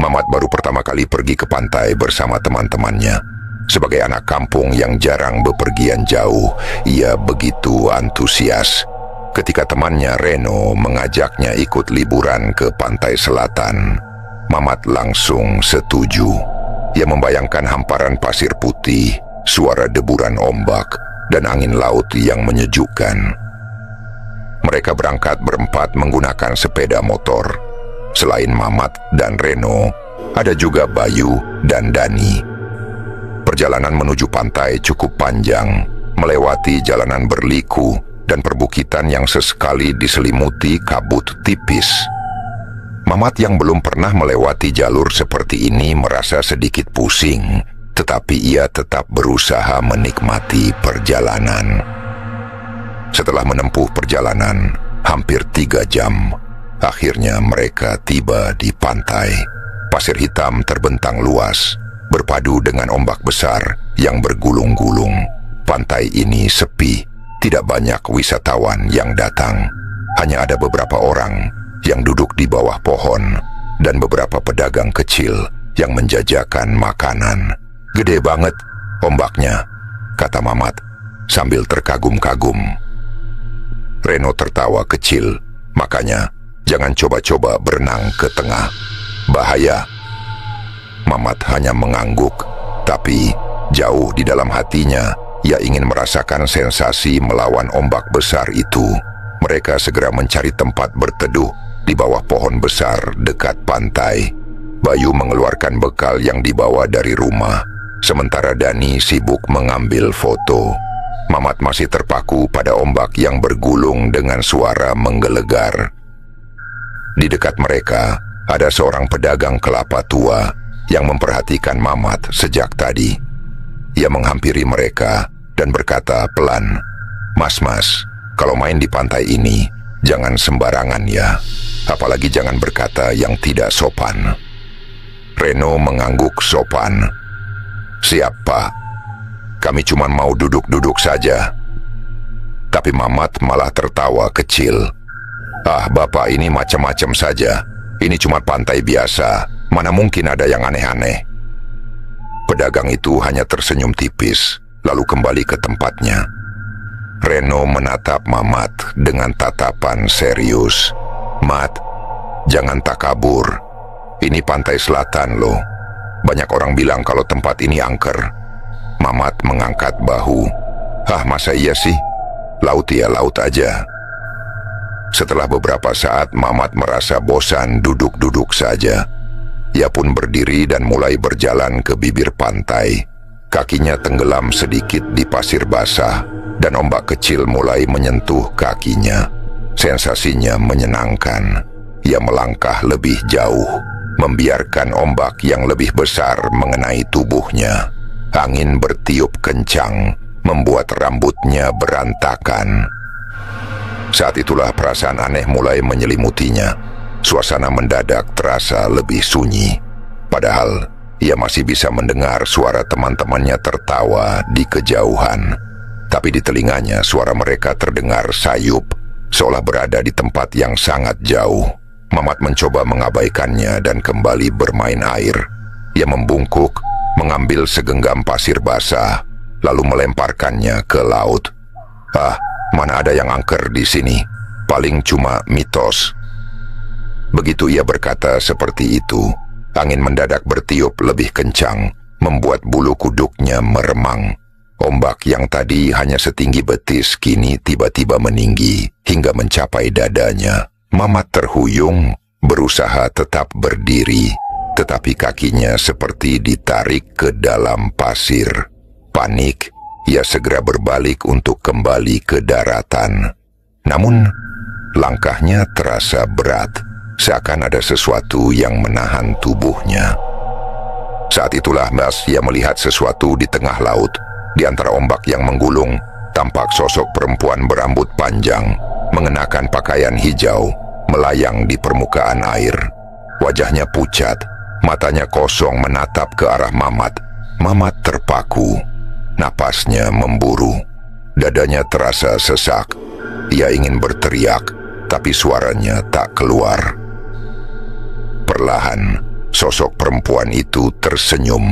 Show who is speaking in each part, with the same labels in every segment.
Speaker 1: Mamat baru pertama kali pergi ke pantai bersama teman-temannya. Sebagai anak kampung yang jarang bepergian jauh, ia begitu antusias ketika temannya Reno mengajaknya ikut liburan ke pantai selatan. Mamat langsung setuju. Ia membayangkan hamparan pasir putih, suara deburan ombak, dan angin laut yang menyejukkan. Mereka berangkat berempat menggunakan sepeda motor. Selain Mamat dan Reno, ada juga Bayu dan Dani. Perjalanan menuju pantai cukup panjang, melewati jalanan berliku dan perbukitan yang sesekali diselimuti kabut tipis. Mamat yang belum pernah melewati jalur seperti ini merasa sedikit pusing, tetapi ia tetap berusaha menikmati perjalanan. Setelah menempuh perjalanan hampir 3 jam, akhirnya mereka tiba di pantai. Pasir hitam terbentang luas, berpadu dengan ombak besar yang bergulung-gulung. Pantai ini sepi, tidak banyak wisatawan yang datang. Hanya ada beberapa orang yang duduk di bawah pohon dan beberapa pedagang kecil yang menjajakan makanan. "Gede banget ombaknya," kata Mamat sambil terkagum-kagum. Reno tertawa kecil, "Makanya jangan coba-coba berenang ke tengah. Bahaya." Mamat hanya mengangguk, tapi jauh di dalam hatinya ia ingin merasakan sensasi melawan ombak besar itu. Mereka segera mencari tempat berteduh di bawah pohon besar dekat pantai. Bayu mengeluarkan bekal yang dibawa dari rumah, sementara Dani sibuk mengambil foto. Mamat masih terpaku pada ombak yang bergulung dengan suara menggelegar. Di dekat mereka ada seorang pedagang kelapa tua yang memperhatikan Mamat sejak tadi. Ia menghampiri mereka dan berkata pelan, "Mas, kalau main di pantai ini, jangan sembarangan ya. Apalagi jangan berkata yang tidak sopan." Reno mengangguk sopan. "Siap, Pak. Kami cuma mau duduk-duduk saja." Tapi Mamat malah tertawa kecil. "Ah, Bapak ini macam-macam saja. Ini cuma pantai biasa. Mana mungkin ada yang aneh-aneh." Pedagang itu hanya tersenyum tipis, lalu kembali ke tempatnya. Reno menatap Mamat dengan tatapan serius. "Mat, jangan takabur. Ini pantai selatan loh. Banyak orang bilang kalau tempat ini angker." Mamat mengangkat bahu. "Hah, masa iya sih? Laut ya laut aja." Setelah beberapa saat Mamat merasa bosan duduk-duduk saja. Ia pun berdiri dan mulai berjalan ke bibir pantai. Kakinya tenggelam sedikit di pasir basah dan ombak kecil mulai menyentuh kakinya. Sensasinya menyenangkan. Ia melangkah lebih jauh, membiarkan ombak yang lebih besar mengenai tubuhnya. Angin bertiup kencang, membuat rambutnya berantakan. Saat itulah perasaan aneh mulai menyelimutinya. Suasana mendadak terasa lebih sunyi. Padahal ia masih bisa mendengar suara teman-temannya tertawa di kejauhan. Tapi di telinganya suara mereka terdengar sayup, seolah berada di tempat yang sangat jauh. Mamat mencoba mengabaikannya dan kembali bermain air. Ia membungkuk, mengambil segenggam pasir basah, lalu melemparkannya ke laut. "Ah, mana ada yang angker di sini? Paling cuma mitos." Begitu ia berkata seperti itu, angin mendadak bertiup lebih kencang, membuat bulu kuduknya meremang. Ombak yang tadi hanya setinggi betis kini tiba-tiba meninggi hingga mencapai dadanya. Mamat terhuyung, berusaha tetap berdiri, tetapi kakinya seperti ditarik ke dalam pasir. Panik, ia segera berbalik untuk kembali ke daratan. Namun, langkahnya terasa berat, seakan ada sesuatu yang menahan tubuhnya. Saat itulah ia melihat sesuatu di tengah laut. Di antara ombak yang menggulung, tampak sosok perempuan berambut panjang, mengenakan pakaian hijau, melayang di permukaan air. Wajahnya pucat, matanya kosong menatap ke arah Mamat. Mamat terpaku, napasnya memburu, dadanya terasa sesak. Ia ingin berteriak, tapi suaranya tak keluar. Perlahan, Sosok perempuan itu tersenyum,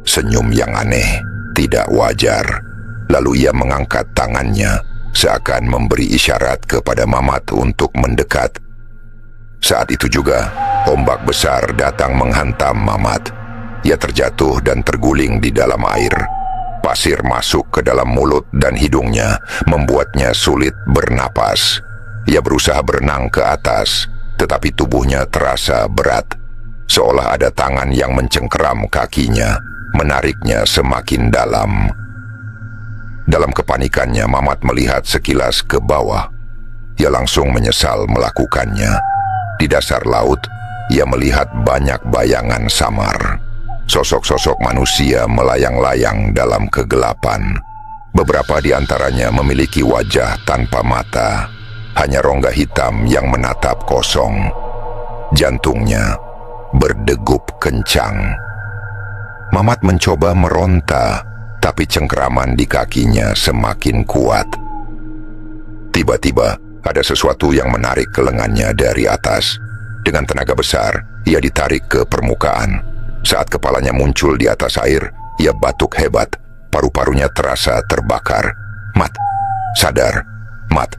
Speaker 1: senyum yang aneh, tidak wajar. Lalu ia mengangkat tangannya, seakan memberi isyarat kepada Mamat untuk mendekat. Saat itu juga, ombak besar datang menghantam Mamat. Ia terjatuh dan terguling di dalam air. Pasir masuk ke dalam mulut dan hidungnya, membuatnya sulit bernapas. Ia berusaha berenang ke atas, tetapi tubuhnya terasa berat. Seolah ada tangan yang mencengkeram kakinya, menariknya semakin dalam. Dalam kepanikannya, Mamat melihat sekilas ke bawah. Ia langsung menyesal melakukannya. Di dasar laut, ia melihat banyak bayangan samar. Sosok-sosok manusia melayang-layang dalam kegelapan. Beberapa di antaranya memiliki wajah tanpa mata, hanya rongga hitam yang menatap kosong. Jantungnya berdegup kencang. Mamat mencoba meronta, tapi cengkeraman di kakinya semakin kuat. Tiba-tiba, ada sesuatu yang menarik ke lengannya dari atas. Dengan tenaga besar, ia ditarik ke permukaan. Saat kepalanya muncul di atas air, ia batuk hebat. Paru-parunya terasa terbakar. "Mat, sadar, Mat."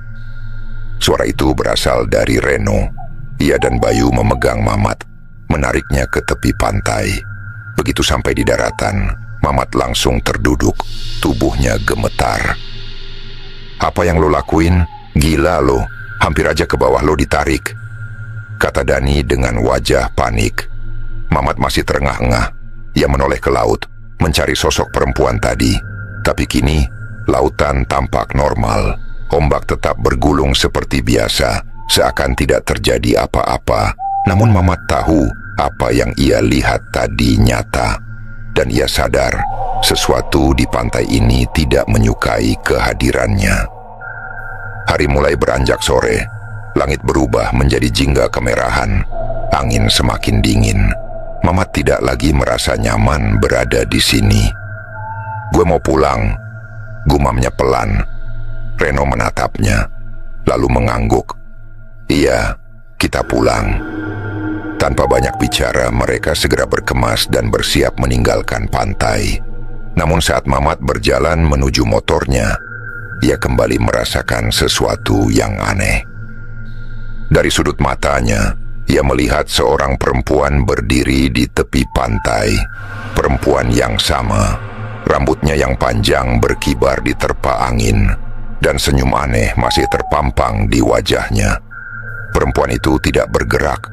Speaker 1: Suara itu berasal dari Reno. Ia dan Bayu memegang Mamat, menariknya ke tepi pantai. Begitu sampai di daratan, Mamat langsung terduduk, tubuhnya gemetar. "Apa yang lo lakuin? Gila lo, hampir aja ke bawah lo ditarik," kata Dani dengan wajah panik. Mamat masih terengah-engah. Ia menoleh ke laut, mencari sosok perempuan tadi. Tapi kini, lautan tampak normal. Ombak tetap bergulung seperti biasa, seakan tidak terjadi apa-apa. Namun Mamat tahu apa yang ia lihat tadi nyata. Dan ia sadar, sesuatu di pantai ini tidak menyukai kehadirannya. Hari mulai beranjak sore. Langit berubah menjadi jingga kemerahan. Angin semakin dingin. Mamat tidak lagi merasa nyaman berada di sini. "Gue mau pulang," gumamnya pelan. Reno menatapnya, lalu mengangguk. "Iya, kita pulang." Tanpa banyak bicara, mereka segera berkemas dan bersiap meninggalkan pantai. Namun saat Mamat berjalan menuju motornya, ia kembali merasakan sesuatu yang aneh. Dari sudut matanya, ia melihat seorang perempuan berdiri di tepi pantai. Perempuan yang sama, rambutnya yang panjang berkibar diterpa angin, dan senyum aneh masih terpampang di wajahnya. Perempuan itu tidak bergerak.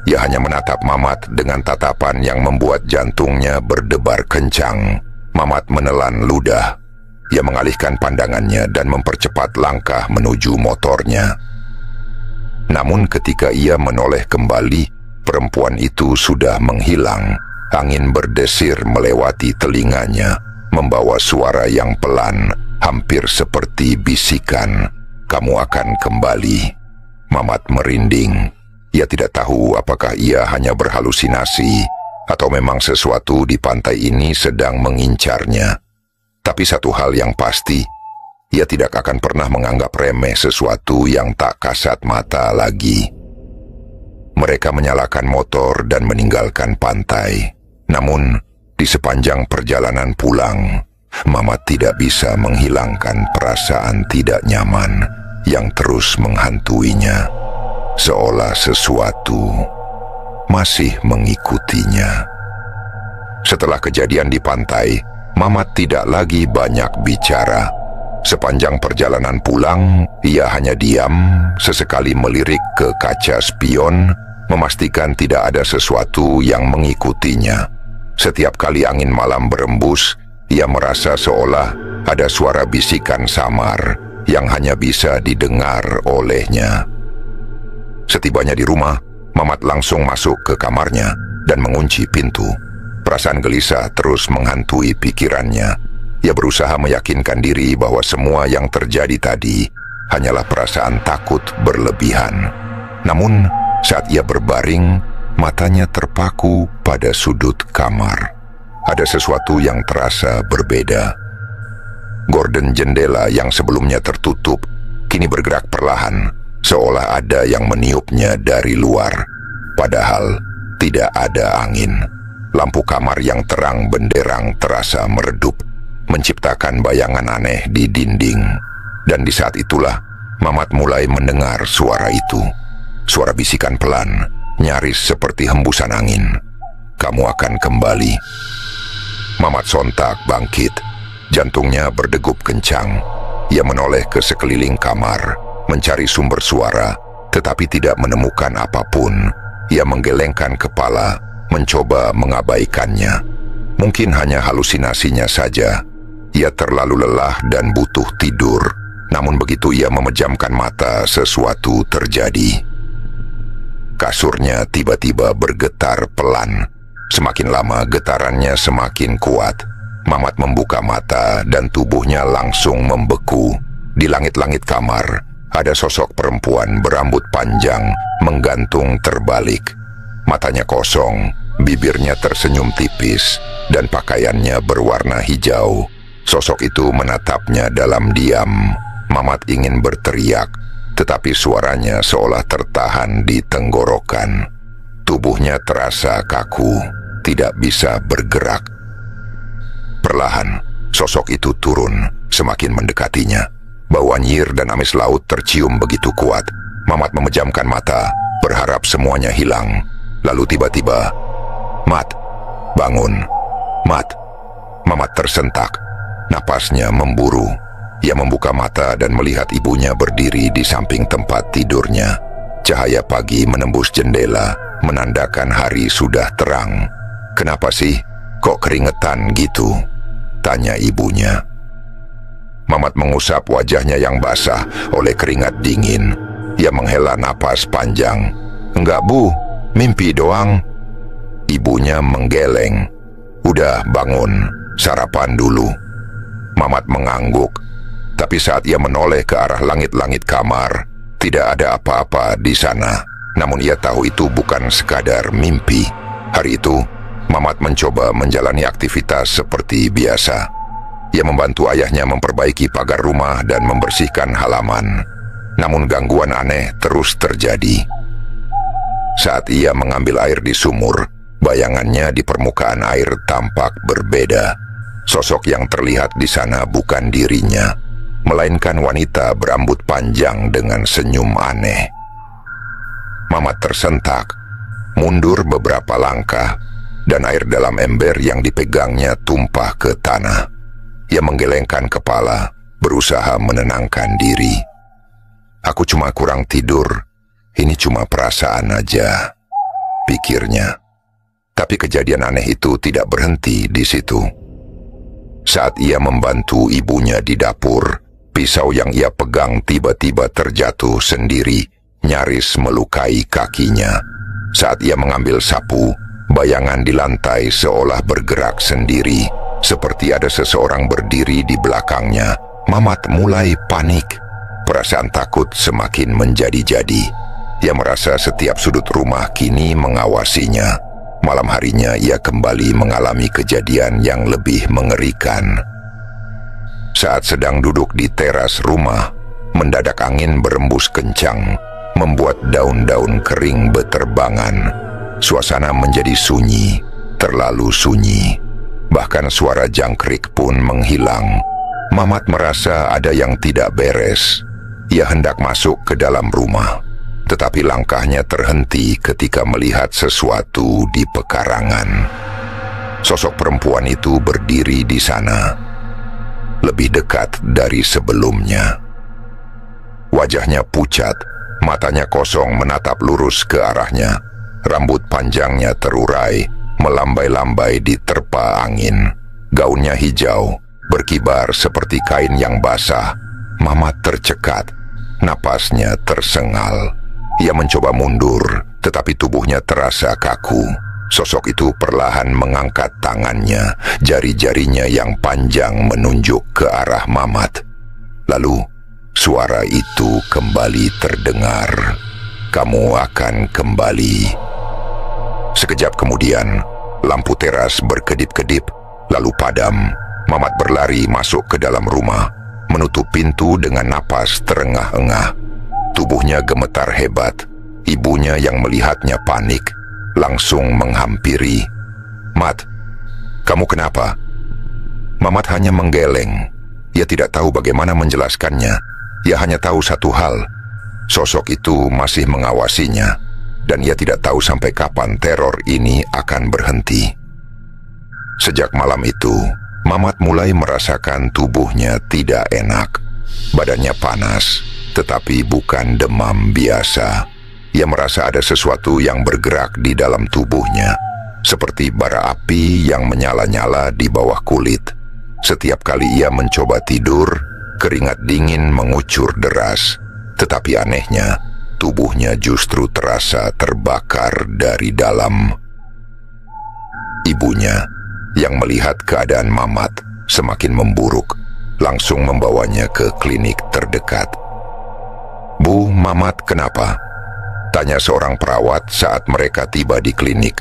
Speaker 1: Ia hanya menatap Mamat dengan tatapan yang membuat jantungnya berdebar kencang. Mamat menelan ludah. Ia mengalihkan pandangannya dan mempercepat langkah menuju motornya. Namun ketika ia menoleh kembali, perempuan itu sudah menghilang. Angin berdesir melewati telinganya, membawa suara yang pelan, hampir seperti bisikan. "Kamu akan kembali." Mamat merinding. Ia tidak tahu apakah ia hanya berhalusinasi atau memang sesuatu di pantai ini sedang mengincarnya. Tapi satu hal yang pasti, ia tidak akan pernah menganggap remeh sesuatu yang tak kasat mata lagi. Mereka menyalakan motor dan meninggalkan pantai. Namun, di sepanjang perjalanan pulang, Mamat tidak bisa menghilangkan perasaan tidak nyaman yang terus menghantuinya. Seolah sesuatu masih mengikutinya. Setelah kejadian di pantai, Mamat tidak lagi banyak bicara. Sepanjang perjalanan pulang, ia hanya diam, sesekali melirik ke kaca spion, memastikan tidak ada sesuatu yang mengikutinya. Setiap kali angin malam berembus, ia merasa seolah ada suara bisikan samar yang hanya bisa didengar olehnya. Setibanya di rumah, Mamat langsung masuk ke kamarnya dan mengunci pintu. Perasaan gelisah terus menghantui pikirannya. Ia berusaha meyakinkan diri bahwa semua yang terjadi tadi hanyalah perasaan takut berlebihan. Namun, saat ia berbaring, matanya terpaku pada sudut kamar. Ada sesuatu yang terasa berbeda. Gorden jendela yang sebelumnya tertutup kini bergerak perlahan, seolah ada yang meniupnya dari luar. Padahal, Tidak ada angin. Lampu kamar yang terang benderang terasa meredup, menciptakan bayangan aneh di dinding. Dan di saat itulah, Mamat mulai mendengar suara itu. Suara bisikan pelan, nyaris seperti hembusan angin. "Kamu akan kembali." Mamat sontak bangkit. Jantungnya berdegup kencang. Ia menoleh ke sekeliling kamar, mencari sumber suara, tetapi tidak menemukan apapun. Ia menggelengkan kepala, mencoba mengabaikannya. Mungkin hanya halusinasinya saja. Ia terlalu lelah dan butuh tidur. Namun begitu ia memejamkan mata, sesuatu terjadi. Kasurnya tiba-tiba bergetar pelan. Semakin lama getarannya semakin kuat. Mamat membuka mata dan tubuhnya langsung membeku. Di langit-langit kamar, ada sosok perempuan berambut panjang menggantung terbalik. Matanya kosong, bibirnya tersenyum tipis, dan pakaiannya berwarna hijau. Sosok itu menatapnya dalam diam. Mamat ingin berteriak, tetapi suaranya seolah tertahan di tenggorokan. Tubuhnya terasa kaku, tidak bisa bergerak. Perlahan, sosok itu turun, semakin mendekatinya. Bau anyir dan amis laut tercium begitu kuat. Mamat memejamkan mata, berharap semuanya hilang. Lalu tiba-tiba, "Mat, bangun, Mat." Mamat tersentak, napasnya memburu. Ia membuka mata dan melihat ibunya berdiri di samping tempat tidurnya. Cahaya pagi menembus jendela, menandakan hari sudah terang. "Kenapa sih? Kok keringetan gitu?" tanya ibunya. Mamat mengusap wajahnya yang basah oleh keringat dingin. Ia menghela napas panjang. "Enggak, Bu, mimpi doang." Ibunya menggeleng. "Udah bangun, sarapan dulu." Mamat mengangguk. Tapi saat ia menoleh ke arah langit-langit kamar, tidak ada apa-apa di sana. Namun ia tahu itu bukan sekadar mimpi. Hari itu, Mamat mencoba menjalani aktivitas seperti biasa. Ia membantu ayahnya memperbaiki pagar rumah dan membersihkan halaman. Namun gangguan aneh terus terjadi. Saat ia mengambil air di sumur, bayangannya di permukaan air tampak berbeda. Sosok yang terlihat di sana bukan dirinya, melainkan wanita berambut panjang dengan senyum aneh. Mamat tersentak, mundur beberapa langkah, dan air dalam ember yang dipegangnya tumpah ke tanah. Ia menggelengkan kepala, berusaha menenangkan diri. "Aku cuma kurang tidur, ini cuma perasaan aja," pikirnya. Tapi kejadian aneh itu tidak berhenti di situ. Saat ia membantu ibunya di dapur, pisau yang ia pegang tiba-tiba terjatuh sendiri, nyaris melukai kakinya. Saat ia mengambil sapu, bayangan di lantai seolah bergerak sendiri, seperti ada seseorang berdiri di belakangnya. Mamat mulai panik. Perasaan takut semakin menjadi-jadi. Ia merasa setiap sudut rumah kini mengawasinya. Malam harinya ia kembali mengalami kejadian yang lebih mengerikan. Saat sedang duduk di teras rumah, mendadak angin berembus kencang, membuat daun-daun kering beterbangan. Suasana menjadi sunyi, terlalu sunyi. Bahkan suara jangkrik pun menghilang. Mamat merasa ada yang tidak beres. Ia hendak masuk ke dalam rumah, tetapi langkahnya terhenti ketika melihat sesuatu di pekarangan. Sosok perempuan itu berdiri di sana, lebih dekat dari sebelumnya. Wajahnya pucat, matanya kosong menatap lurus ke arahnya. Rambut panjangnya terurai, melambai-lambai diterpa angin. Gaunnya hijau, berkibar seperti kain yang basah. Mamat tercekat, napasnya tersengal. Ia mencoba mundur, tetapi tubuhnya terasa kaku. Sosok itu perlahan mengangkat tangannya, jari-jarinya yang panjang menunjuk ke arah Mamat. Lalu, suara itu kembali terdengar. "Kamu akan kembali." Sekejap kemudian, lampu teras berkedip-kedip, lalu padam. Mamat berlari masuk ke dalam rumah, menutup pintu dengan napas terengah-engah. Tubuhnya gemetar hebat. Ibunya yang melihatnya panik. langsung menghampiri. "Mat, kamu kenapa?" Mamat hanya menggeleng. Ia tidak tahu bagaimana menjelaskannya. Ia hanya tahu satu hal, sosok itu masih mengawasinya, dan ia tidak tahu sampai kapan teror ini akan berhenti. Sejak malam itu, Mamat mulai merasakan tubuhnya tidak enak. Badannya panas, tetapi bukan demam biasa. Ia merasa ada sesuatu yang bergerak di dalam tubuhnya, seperti bara api yang menyala-nyala di bawah kulit. Setiap kali ia mencoba tidur, keringat dingin mengucur deras. Tetapi anehnya, tubuhnya justru terasa terbakar dari dalam. Ibunya, yang melihat keadaan Mamat semakin memburuk, langsung membawanya ke klinik terdekat. "Bu, Mamat kenapa?" tanya seorang perawat saat mereka tiba di klinik.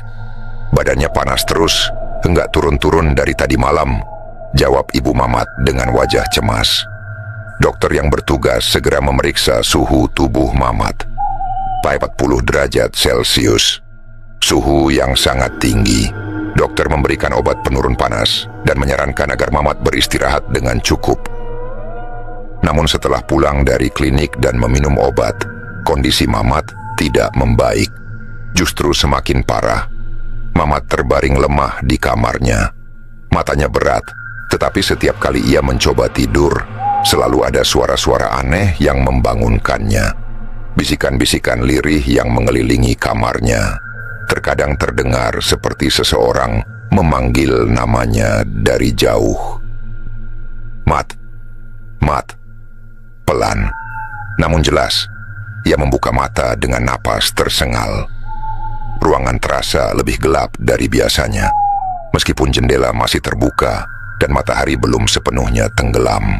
Speaker 1: "Badannya panas terus, enggak turun-turun dari tadi malam," jawab ibu Mamat dengan wajah cemas. Dokter yang bertugas segera memeriksa suhu tubuh Mamat. 40 derajat Celcius. Suhu yang sangat tinggi. Dokter memberikan obat penurun panas dan menyarankan agar Mamat beristirahat dengan cukup. Namun setelah pulang dari klinik dan meminum obat, kondisi Mamat tidak membaik. Justru semakin parah. Mamat terbaring lemah di kamarnya. Matanya berat, tetapi setiap kali ia mencoba tidur, selalu ada suara-suara aneh yang membangunkannya. Bisikan-bisikan lirih yang mengelilingi kamarnya. Terkadang terdengar seperti seseorang memanggil namanya dari jauh. "Mat, Mat." Pelan, namun jelas, ia membuka mata dengan napas tersengal. Ruangan terasa lebih gelap dari biasanya, meskipun jendela masih terbuka dan matahari belum sepenuhnya tenggelam.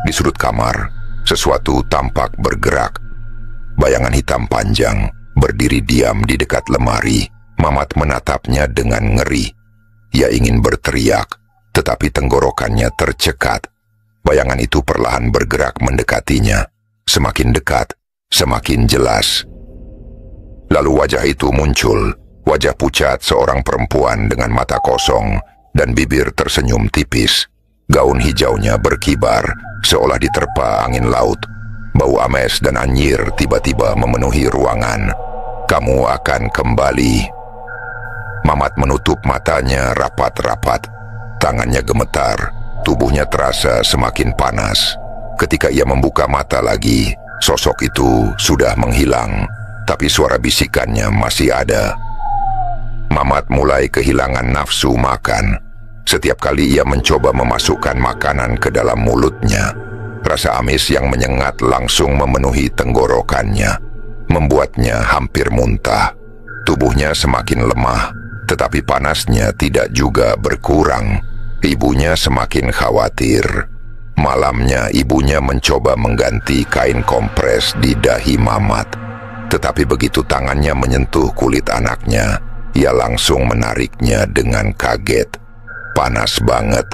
Speaker 1: Di sudut kamar, sesuatu tampak bergerak. Bayangan hitam panjang berdiri diam di dekat lemari. Mamat menatapnya dengan ngeri. Ia ingin berteriak, tetapi tenggorokannya tercekat. Bayangan itu perlahan bergerak mendekatinya. Semakin dekat, semakin jelas. Lalu wajah itu muncul. Wajah pucat seorang perempuan dengan mata kosong dan bibir tersenyum tipis. Gaun hijaunya berkibar, seolah diterpa angin laut. Bau ames dan anyir tiba-tiba memenuhi ruangan. "Kamu akan kembali." Mamat menutup matanya rapat-rapat. Tangannya gemetar, tubuhnya terasa semakin panas. Ketika ia membuka mata lagi, sosok itu sudah menghilang, tapi suara bisikannya masih ada. Mamat mulai kehilangan nafsu makan. Setiap kali ia mencoba memasukkan makanan ke dalam mulutnya, rasa amis yang menyengat langsung memenuhi tenggorokannya, membuatnya hampir muntah. Tubuhnya semakin lemah, tetapi panasnya tidak juga berkurang. Ibunya semakin khawatir. Malamnya ibunya mencoba mengganti kain kompres di dahi Mamat. Tetapi begitu tangannya menyentuh kulit anaknya, ia langsung menariknya dengan kaget. "Panas banget,"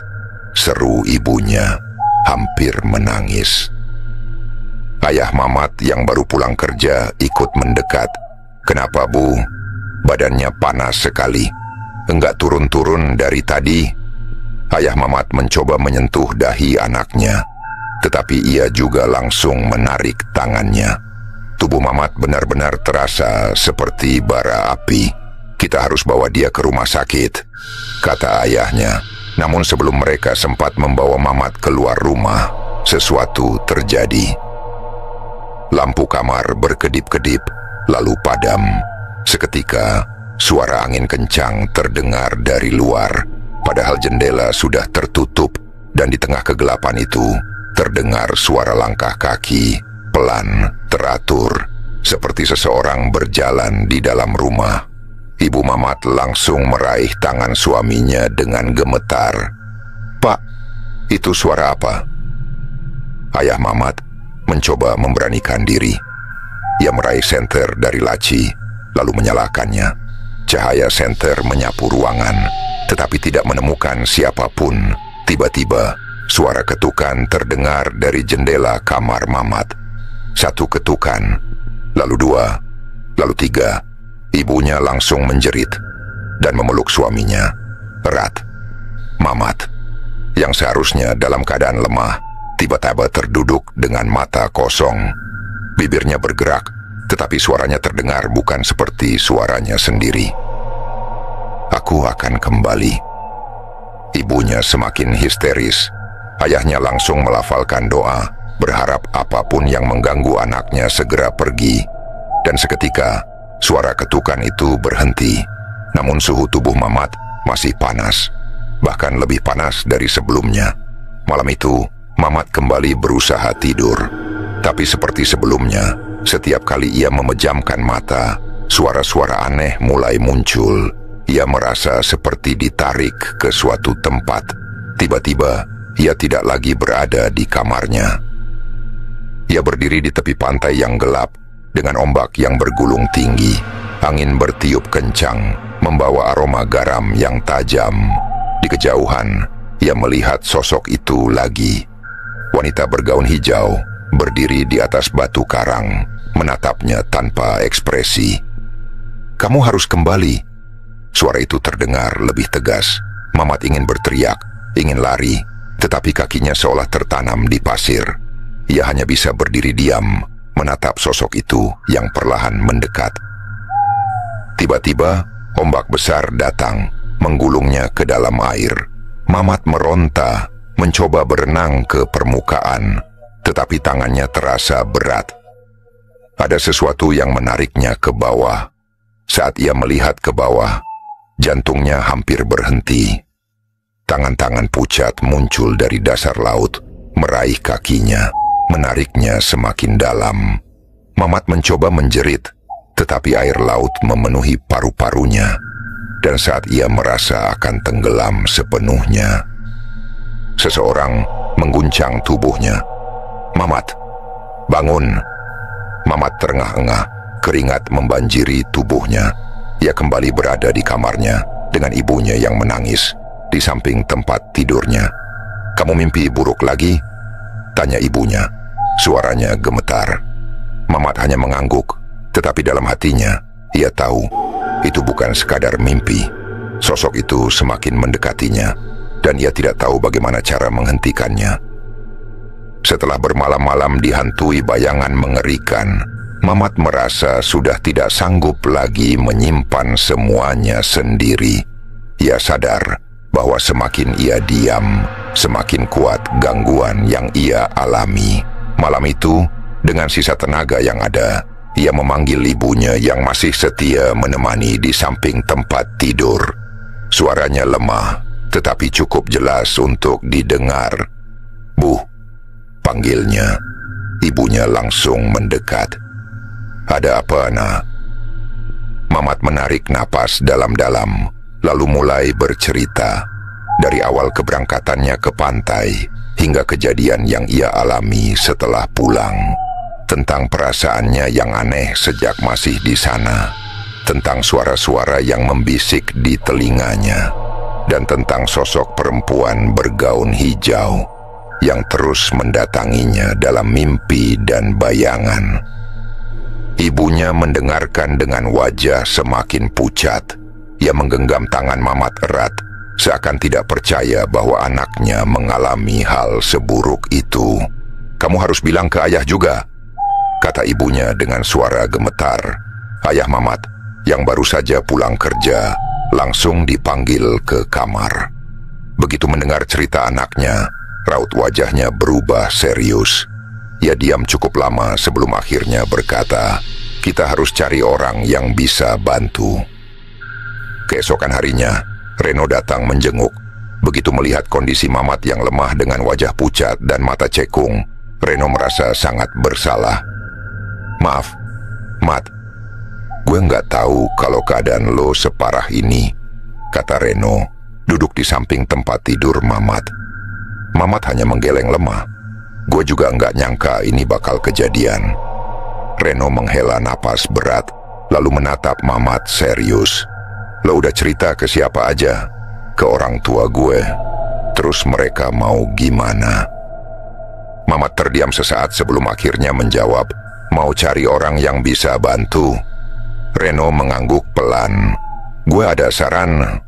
Speaker 1: seru ibunya, hampir menangis. Ayah Mamat yang baru pulang kerja ikut mendekat. "Kenapa, Bu? Badannya panas sekali. Enggak turun-turun dari tadi." Ayah Mamat mencoba menyentuh dahi anaknya, tetapi ia juga langsung menarik tangannya. Tubuh Mamat benar-benar terasa seperti bara api. "Kita harus bawa dia ke rumah sakit," kata ayahnya. Namun sebelum mereka sempat membawa Mamat keluar rumah, sesuatu terjadi. Lampu kamar berkedip-kedip, lalu padam. Seketika, suara angin kencang terdengar dari luar, padahal jendela sudah tertutup, dan di tengah kegelapan itu, terdengar suara langkah kaki, pelan, teratur, seperti seseorang berjalan di dalam rumah. Ibu Mamat langsung meraih tangan suaminya dengan gemetar. "Pak, itu suara apa?" Ayah Mamat mencoba memberanikan diri. Ia meraih senter dari laci, lalu menyalakannya. Cahaya senter menyapu ruangan, tetapi tidak menemukan siapapun. Tiba-tiba, suara ketukan terdengar dari jendela kamar Mamat. Satu ketukan, lalu dua, lalu tiga, Ibunya langsung menjerit dan memeluk suaminya erat. Mamat, yang seharusnya dalam keadaan lemah, tiba-tiba terduduk dengan mata kosong. Bibirnya bergerak, tetapi suaranya terdengar bukan seperti suaranya sendiri. "Aku akan kembali." Ibunya semakin histeris. Ayahnya langsung melafalkan doa, berharap apapun yang mengganggu anaknya segera pergi. Dan seketika, suara ketukan itu berhenti. Namun suhu tubuh Mamat masih panas, bahkan lebih panas dari sebelumnya. Malam itu, Mamat kembali berusaha tidur. Tapi seperti sebelumnya, setiap kali ia memejamkan mata, suara-suara aneh mulai muncul. Ia merasa seperti ditarik ke suatu tempat. Tiba-tiba, ia tidak lagi berada di kamarnya. Ia berdiri di tepi pantai yang gelap, dengan ombak yang bergulung tinggi. Angin bertiup kencang, membawa aroma garam yang tajam. Di kejauhan, ia melihat sosok itu lagi. Wanita bergaun hijau, berdiri di atas batu karang, menatapnya tanpa ekspresi. "Kamu harus kembali." Suara itu terdengar lebih tegas. Mamat ingin berteriak, ingin lari, tetapi kakinya seolah tertanam di pasir. Ia hanya bisa berdiri diam, menatap sosok itu yang perlahan mendekat. Tiba-tiba, ombak besar datang, menggulungnya ke dalam air. Mamat meronta, mencoba berenang ke permukaan, tetapi tangannya terasa berat. Ada sesuatu yang menariknya ke bawah. Saat ia melihat ke bawah, jantungnya hampir berhenti. Tangan-tangan pucat muncul dari dasar laut, meraih kakinya, menariknya semakin dalam. Mamat mencoba menjerit, tetapi air laut memenuhi paru-parunya. Dan saat ia merasa akan tenggelam sepenuhnya, seseorang mengguncang tubuhnya. "Mamat, bangun!" Mamat terengah-engah, keringat membanjiri tubuhnya. Ia kembali berada di kamarnya dengan ibunya yang menangis di samping tempat tidurnya. "Kamu mimpi buruk lagi?" tanya ibunya. Suaranya gemetar. Mamat hanya mengangguk, tetapi dalam hatinya, ia tahu itu bukan sekadar mimpi. Sosok itu semakin mendekatinya, dan ia tidak tahu bagaimana cara menghentikannya. Setelah bermalam-malam dihantui bayangan mengerikan, Mamat merasa sudah tidak sanggup lagi menyimpan semuanya sendiri. Ia sadar bahwa semakin ia diam, semakin kuat gangguan yang ia alami. Malam itu, dengan sisa tenaga yang ada, ia memanggil ibunya yang masih setia menemani di samping tempat tidur. Suaranya lemah, tetapi cukup jelas untuk didengar. "Bu," panggilnya. Ibunya langsung mendekat. "Ada apa, Nak?" Mamat menarik napas dalam-dalam, lalu mulai bercerita. Dari awal keberangkatannya ke pantai, hingga kejadian yang ia alami setelah pulang. Tentang perasaannya yang aneh sejak masih di sana. Tentang suara-suara yang membisik di telinganya. Dan tentang sosok perempuan bergaun hijau yang terus mendatanginya dalam mimpi dan bayangan. Ibunya mendengarkan dengan wajah semakin pucat. Ia menggenggam tangan Mamat erat, seakan tidak percaya bahwa anaknya mengalami hal seburuk itu. "Kamu harus bilang ke ayah juga," kata ibunya dengan suara gemetar. Ayah Mamat, yang baru saja pulang kerja, langsung dipanggil ke kamar. Begitu mendengar cerita anaknya, raut wajahnya berubah serius. Ia diam cukup lama sebelum akhirnya berkata, "Kita harus cari orang yang bisa bantu." Keesokan harinya, Reno datang menjenguk. Begitu melihat kondisi Mamat yang lemah dengan wajah pucat dan mata cekung, Reno merasa sangat bersalah. "Maaf, Mat, gue nggak tahu kalau keadaan lo separah ini," kata Reno, duduk di samping tempat tidur Mamat. Mamat hanya menggeleng lemah. "Gue juga nggak nyangka ini bakal kejadian." Reno menghela napas berat, lalu menatap Mamat serius. "Lo udah cerita ke siapa aja?" "Ke orang tua gue. Terus mereka mau gimana?" Mamat terdiam sesaat sebelum akhirnya menjawab, "Mau cari orang yang bisa bantu." Reno mengangguk pelan. "Gue ada saran.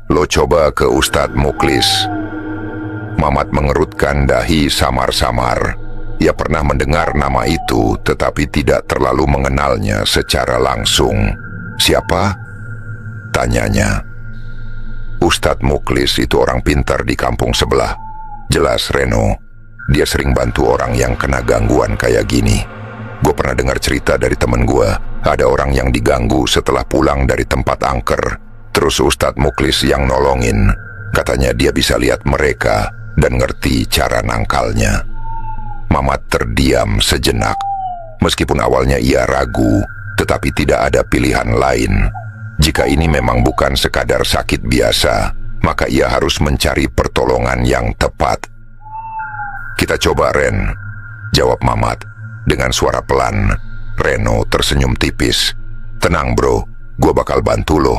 Speaker 1: Lo coba ke Ustadz Muklis." Mamat mengerutkan dahi samar-samar. Ia pernah mendengar nama itu, tetapi tidak terlalu mengenalnya secara langsung. "Siapa?" tanyanya. "Ustadz Muklis itu orang pintar di kampung sebelah," jelas Reno. "Dia sering bantu orang yang kena gangguan kayak gini. Gue pernah dengar cerita dari temen gue, ada orang yang diganggu setelah pulang dari tempat angker. Terus Ustadz Muklis yang nolongin. Katanya dia bisa lihat mereka dan ngerti cara nangkalnya." Mamat terdiam sejenak. Meskipun awalnya ia ragu, tetapi tidak ada pilihan lain. Jika ini memang bukan sekadar sakit biasa, maka ia harus mencari pertolongan yang tepat. "Kita coba, Ren," jawab Mamat dengan suara pelan. Reno tersenyum tipis. "Tenang bro, gue bakal bantu lo."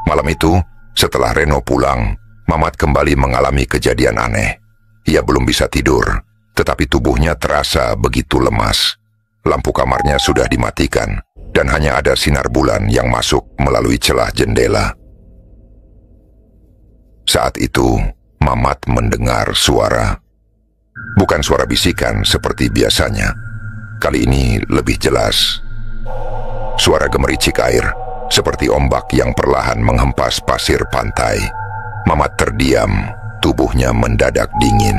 Speaker 1: Malam itu, setelah Reno pulang, Mamat kembali mengalami kejadian aneh. Ia belum bisa tidur, tetapi tubuhnya terasa begitu lemas. Lampu kamarnya sudah dimatikan, dan hanya ada sinar bulan yang masuk melalui celah jendela. Saat itu, Mamat mendengar suara. Bukan suara bisikan seperti biasanya. Kali ini lebih jelas. Suara gemericik air, seperti ombak yang perlahan menghempas pasir pantai. Mamat terdiam, tubuhnya mendadak dingin.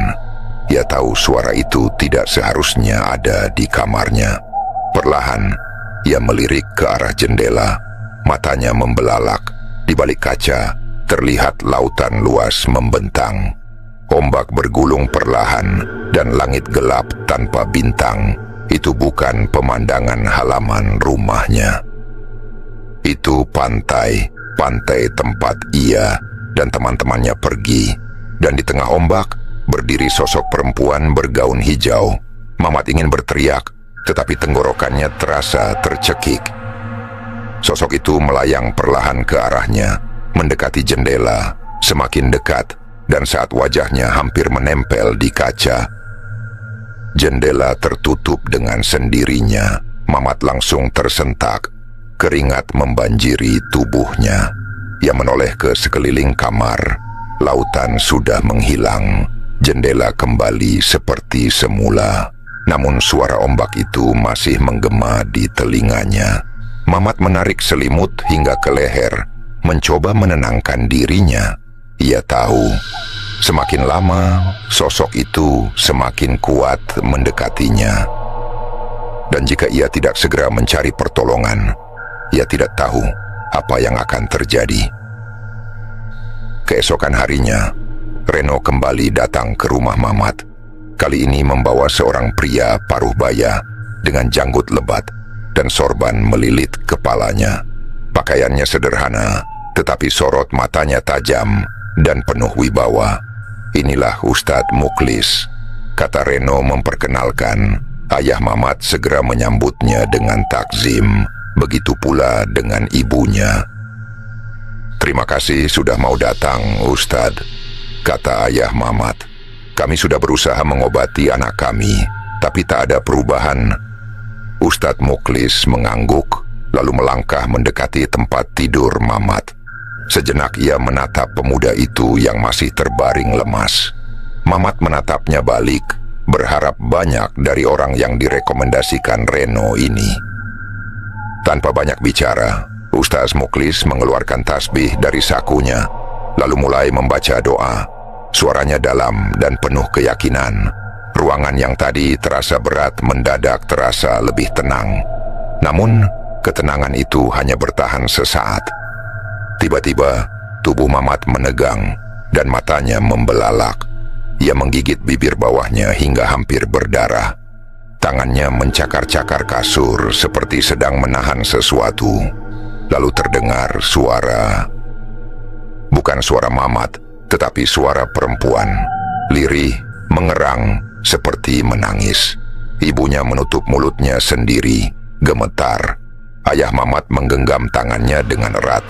Speaker 1: Ia tahu suara itu tidak seharusnya ada di kamarnya. Perlahan, ia melirik ke arah jendela. Matanya membelalak. Di balik kaca, terlihat lautan luas membentang. Ombak bergulung perlahan, dan langit gelap tanpa bintang. Itu bukan pemandangan halaman rumahnya. Itu pantai tempat ia dan teman-temannya pergi. Dan di tengah ombak, berdiri sosok perempuan bergaun hijau. Mamat ingin berteriak, tetapi tenggorokannya terasa tercekik. Sosok itu melayang perlahan ke arahnya, mendekati jendela, semakin dekat, dan saat wajahnya hampir menempel di kaca. Jendela tertutup dengan sendirinya. Mamat langsung tersentak. Keringat membanjiri tubuhnya. Ia menoleh ke sekeliling kamar. Lautan sudah menghilang. Jendela kembali seperti semula. Namun suara ombak itu masih menggema di telinganya. Mamat menarik selimut hingga ke leher, mencoba menenangkan dirinya. Ia tahu, semakin lama sosok itu semakin kuat mendekatinya. Dan jika ia tidak segera mencari pertolongan, ia tidak tahu apa yang akan terjadi. Keesokan harinya, Reno kembali datang ke rumah Mamat. Kali ini membawa seorang pria paruh baya dengan janggut lebat dan sorban melilit kepalanya. Pakaiannya sederhana, tetapi sorot matanya tajam dan penuh wibawa. "Inilah Ustadz Muklis," kata Reno memperkenalkan. Ayah Mamat segera menyambutnya dengan takzim, begitu pula dengan ibunya. "Terima kasih sudah mau datang, Ustadz," kata ayah Mamat. "Kami sudah berusaha mengobati anak kami, tapi tak ada perubahan." Ustadz Muklis mengangguk, lalu melangkah mendekati tempat tidur Mamat. Sejenak ia menatap pemuda itu yang masih terbaring lemas. Mamat menatapnya balik, berharap banyak dari orang yang direkomendasikan Reno ini. Tanpa banyak bicara, Ustaz Muklis mengeluarkan tasbih dari sakunya, lalu mulai membaca doa. Suaranya dalam dan penuh keyakinan. Ruangan yang tadi terasa berat mendadak terasa lebih tenang. Namun, ketenangan itu hanya bertahan sesaat. Tiba-tiba, tubuh Mamat menegang dan matanya membelalak. Ia menggigit bibir bawahnya hingga hampir berdarah. Tangannya mencakar-cakar kasur seperti sedang menahan sesuatu. Lalu terdengar suara. Bukan suara Mamat, tetapi suara perempuan. Lirih, mengerang, seperti menangis. Ibunya menutup mulutnya sendiri, gemetar. Ayah Mamat menggenggam tangannya dengan erat,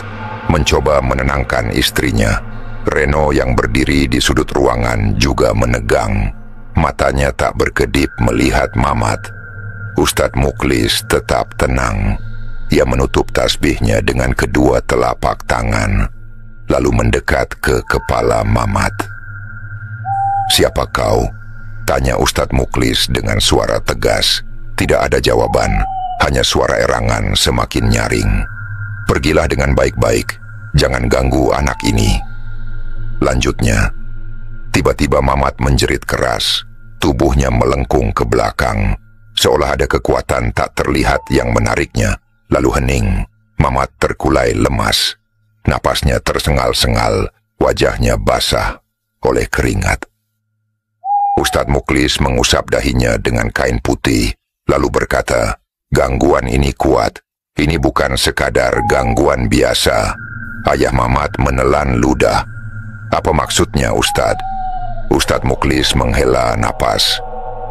Speaker 1: mencoba menenangkan istrinya. Reno yang berdiri di sudut ruangan juga menegang. Matanya tak berkedip melihat Mamat. Ustadz Muklis tetap tenang. ia menutup tasbihnya dengan kedua telapak tangan, lalu mendekat ke kepala Mamat. "Siapa kau?" tanya Ustadz Muklis dengan suara tegas. Tidak ada jawaban, hanya suara erangan semakin nyaring. "Pergilah dengan baik-baik, jangan ganggu anak ini." Lanjutnya, tiba-tiba Mamat menjerit keras. Tubuhnya melengkung ke belakang, seolah ada kekuatan tak terlihat yang menariknya. Lalu hening, Mamat terkulai lemas. Napasnya tersengal-sengal, wajahnya basah oleh keringat. Ustadz Muklis mengusap dahinya dengan kain putih, lalu berkata, "Gangguan ini kuat. Ini bukan sekadar gangguan biasa." Ayah Mamat menelan ludah. "Apa maksudnya, Ustadz?" Ustadz Muklis menghela napas.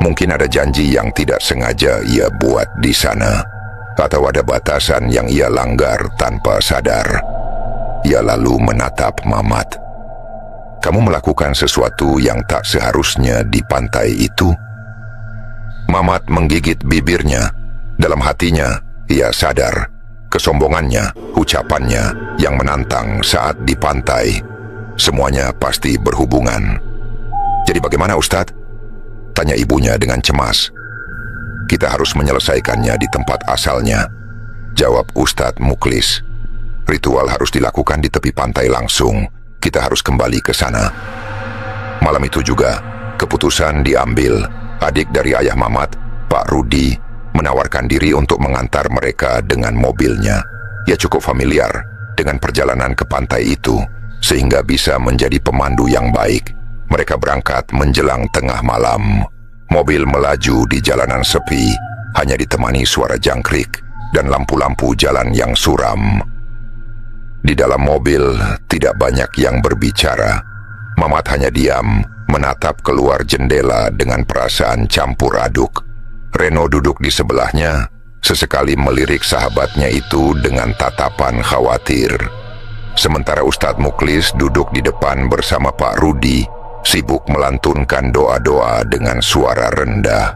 Speaker 1: Mungkin ada janji yang tidak sengaja ia buat di sana, atau ada batasan yang ia langgar tanpa sadar. Ia lalu menatap Mamat. "Kamu melakukan sesuatu yang tak seharusnya di pantai itu?" Mamat menggigit bibirnya. Dalam hatinya, ia sadar kesombongannya, ucapannya yang menantang saat di pantai, semuanya pasti berhubungan. "Jadi bagaimana, Ustadz?" tanya ibunya dengan cemas. "Kita harus menyelesaikannya di tempat asalnya," jawab Ustadz Muklis. "Ritual harus dilakukan di tepi pantai langsung. Kita harus kembali ke sana." Malam itu juga, keputusan diambil. Adik dari ayah Mamat, Pak Rudi, menawarkan diri untuk mengantar mereka dengan mobilnya. Ia cukup familiar dengan perjalanan ke pantai itu, sehingga bisa menjadi pemandu yang baik. Mereka berangkat menjelang tengah malam. Mobil melaju di jalanan sepi, hanya ditemani suara jangkrik dan lampu-lampu jalan yang suram. Di dalam mobil tidak banyak yang berbicara. Mamat hanya diam, menatap keluar jendela dengan perasaan campur aduk. Reno duduk di sebelahnya, sesekali melirik sahabatnya itu dengan tatapan khawatir. Sementara Ustadz Muklis duduk di depan bersama Pak Rudi, sibuk melantunkan doa-doa dengan suara rendah.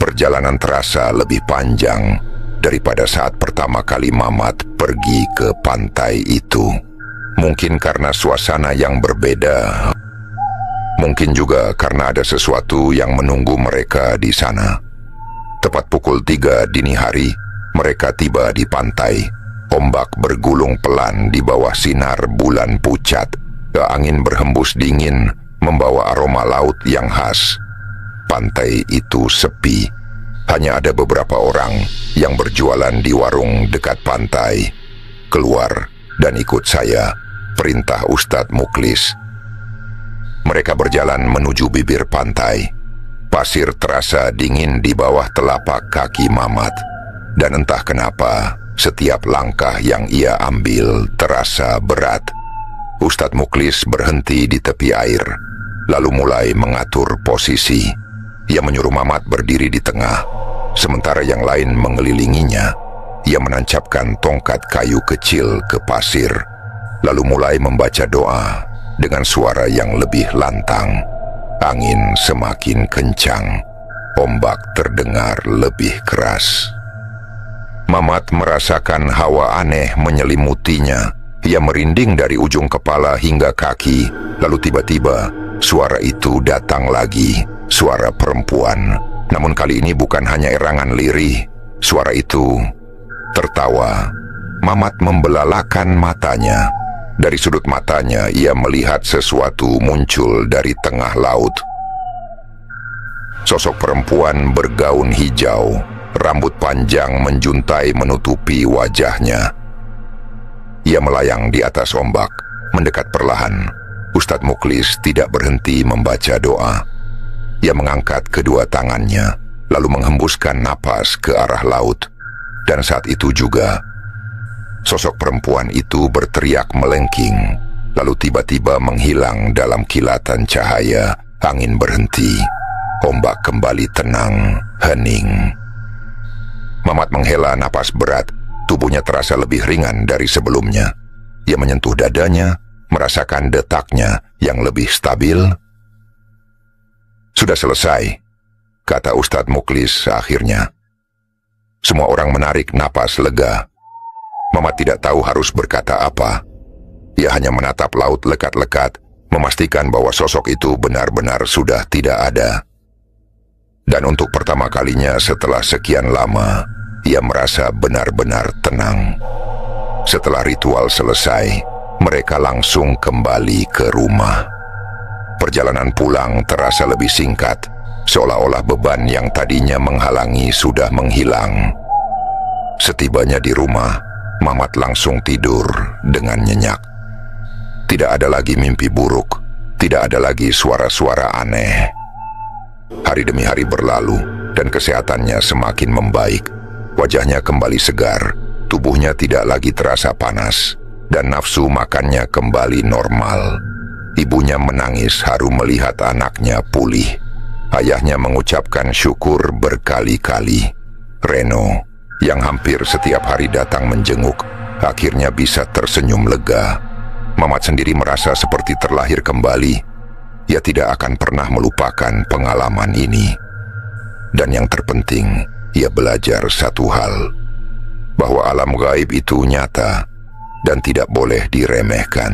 Speaker 1: Perjalanan terasa lebih panjang daripada saat pertama kali Mamat pergi ke pantai itu. Mungkin karena suasana yang berbeda, mungkin juga karena ada sesuatu yang menunggu mereka di sana. Tepat pukul 3 dini hari, mereka tiba di pantai. Ombak bergulung pelan di bawah sinar bulan pucat. Angin berhembus dingin, membawa aroma laut yang khas. Pantai itu sepi. Hanya ada beberapa orang yang berjualan di warung dekat pantai. "Keluar dan ikut saya," perintah Ustadz Muklis. Mereka berjalan menuju bibir pantai. Pasir terasa dingin di bawah telapak kaki Mamat. Dan entah kenapa, setiap langkah yang ia ambil terasa berat. Ustadz Muklis berhenti di tepi air, lalu mulai mengatur posisi. Ia menyuruh Mamat berdiri di tengah, sementara yang lain mengelilinginya. Ia menancapkan tongkat kayu kecil ke pasir, lalu mulai membaca doa dengan suara yang lebih lantang. Angin semakin kencang, ombak terdengar lebih keras. Mamat merasakan hawa aneh menyelimutinya. Ia merinding dari ujung kepala hingga kaki. Lalu tiba-tiba, suara itu datang lagi. Suara perempuan. Namun kali ini bukan hanya erangan lirih. Suara itu tertawa. Mamat membelalakan matanya. Dari sudut matanya, ia melihat sesuatu muncul dari tengah laut. Sosok perempuan bergaun hijau. Rambut panjang menjuntai menutupi wajahnya. Ia melayang di atas ombak, mendekat perlahan. Ustadz Muklis tidak berhenti membaca doa. Ia mengangkat kedua tangannya, lalu menghembuskan napas ke arah laut. Dan saat itu juga, sosok perempuan itu berteriak melengking, lalu tiba-tiba menghilang dalam kilatan cahaya. Angin berhenti, ombak kembali tenang, hening. Mamat menghela napas berat. Tubuhnya terasa lebih ringan dari sebelumnya. Ia menyentuh dadanya, merasakan detaknya yang lebih stabil. "Sudah selesai," kata Ustadz Muklis akhirnya. Semua orang menarik napas lega. Mamat tidak tahu harus berkata apa. Ia hanya menatap laut lekat-lekat, memastikan bahwa sosok itu benar-benar sudah tidak ada. Dan untuk pertama kalinya setelah sekian lama, ia merasa benar-benar tenang. Setelah ritual selesai, mereka langsung kembali ke rumah. Perjalanan pulang terasa lebih singkat, seolah-olah beban yang tadinya menghalangi sudah menghilang. Setibanya di rumah, Mamat langsung tidur dengan nyenyak. Tidak ada lagi mimpi buruk, tidak ada lagi suara-suara aneh. Hari demi hari berlalu, dan kesehatannya semakin membaik. Wajahnya kembali segar, tubuhnya tidak lagi terasa panas, dan nafsu makannya kembali normal. Ibunya menangis haru melihat anaknya pulih. Ayahnya mengucapkan syukur berkali-kali. Reno, yang hampir setiap hari datang menjenguk, akhirnya bisa tersenyum lega. Mamat sendiri merasa seperti terlahir kembali. Ia tidak akan pernah melupakan pengalaman ini. Dan yang terpenting, ia belajar satu hal, bahwa alam gaib itu nyata dan tidak boleh diremehkan.